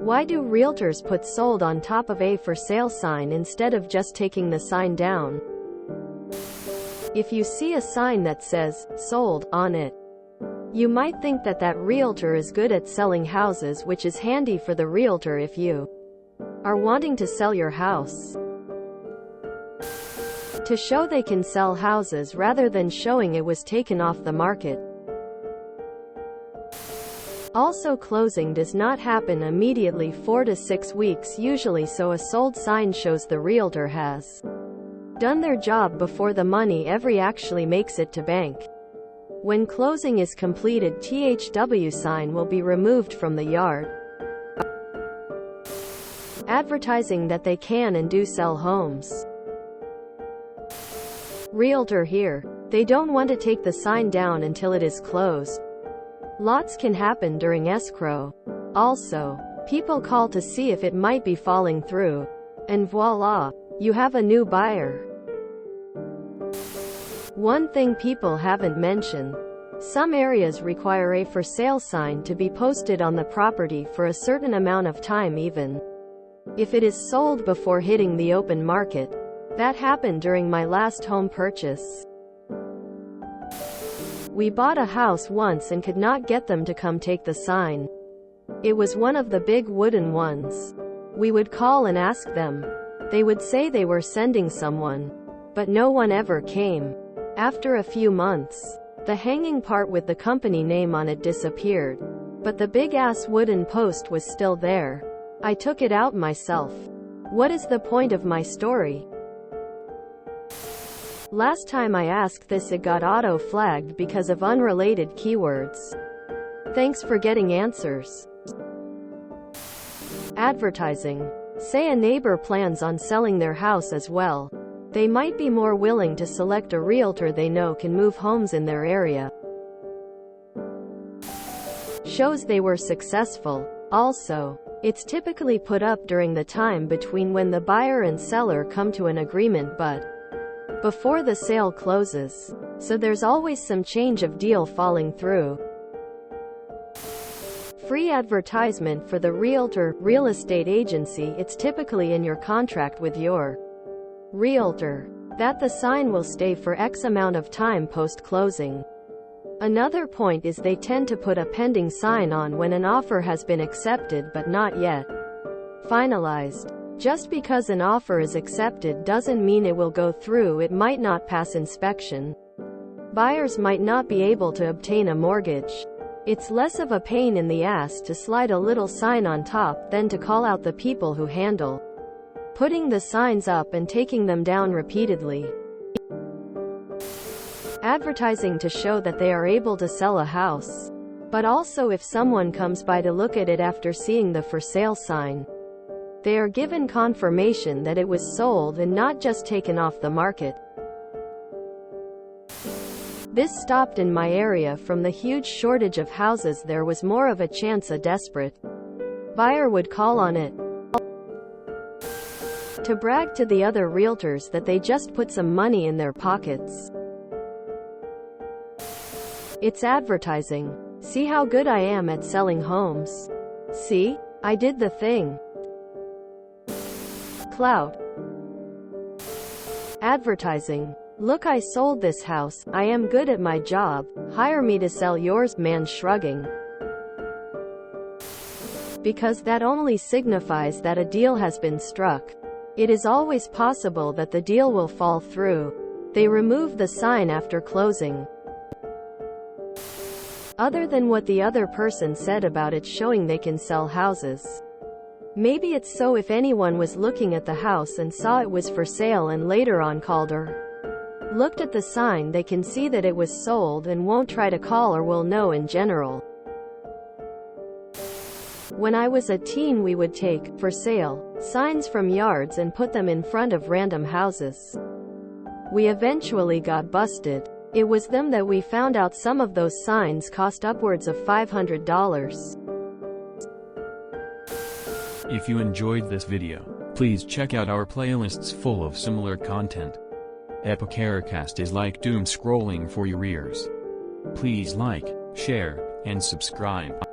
Why do realtors put sold on top of a for sale sign instead of just taking the sign down? If you see a sign that says, sold, on it, you might think that that realtor is good at selling houses, which is handy for the realtor if you are wanting to sell your house. To show they can sell houses rather than showing it was taken off the market. Also, closing does not happen immediately, 4 to 6 weeks usually, so a sold sign shows the realtor has done their job before the money ever actually makes it to bank. When closing is completed, THW sign will be removed from the yard, advertising that they can and do sell homes. Realtor here. They don't want to take the sign down until it is closed. Lots can happen during escrow. Also, people call to see if it might be falling through. And voila, you have a new buyer. One thing people haven't mentioned. Some areas require a for sale sign to be posted on the property for a certain amount of time, even if it is sold before hitting the open market. That happened during my last home purchase. We bought a house once and could not get them to come take the sign. It was one of the big wooden ones. We would call and ask them. They would say they were sending someone, but no one ever came. After a few months, the hanging part with the company name on it disappeared, but the big-ass wooden post was still there. I took it out myself. What is the point of my story? Last time I asked this, it got auto-flagged because of unrelated keywords. Thanks for getting answers. Advertising. Say a neighbor plans on selling their house as well. They might be more willing to select a realtor they know can move homes in their area. Shows they were successful. Also, it's typically put up during the time between when the buyer and seller come to an agreement but before the sale closes, so there's always some change of deal falling through. Free advertisement for the realtor, real estate agency. It's typically in your contract with your realtor that the sign will stay for X amount of time post-closing. Another point is they tend to put a pending sign on when an offer has been accepted but not yet finalized. Just because an offer is accepted doesn't mean it will go through. It might not pass inspection. Buyers might not be able to obtain a mortgage. It's less of a pain in the ass to slide a little sign on top than to call out the people who handle putting the signs up and taking them down repeatedly. Advertising to show that they are able to sell a house. But also, if someone comes by to look at it after seeing the for sale sign, they are given confirmation that it was sold and not just taken off the market. This stopped in my area. From the huge shortage of houses, there was more of a chance a desperate buyer would call on it to brag to the other realtors that they just put some money in their pockets. It's advertising. See how good I am at selling homes? See? I did the thing. Clout. Advertising. Look, I sold this house. I am good at my job. Hire me to sell yours. Man shrugging. Because that only signifies that a deal has been struck. It is always possible that the deal will fall through. They remove the sign after closing. Other than what the other person said about it showing they can sell houses. Maybe it's so if anyone was looking at the house and saw it was for sale and later on called or looked at the sign, they can see that it was sold and won't try to call or will know in general. When I was a teen, we would take for sale signs from yards and put them in front of random houses. We eventually got busted. It was them that we found out some of those signs cost upwards of $500. If you enjoyed this video, please check out our playlists full of similar content. Epicaricast is like doom scrolling for your ears. Please like, share, and subscribe.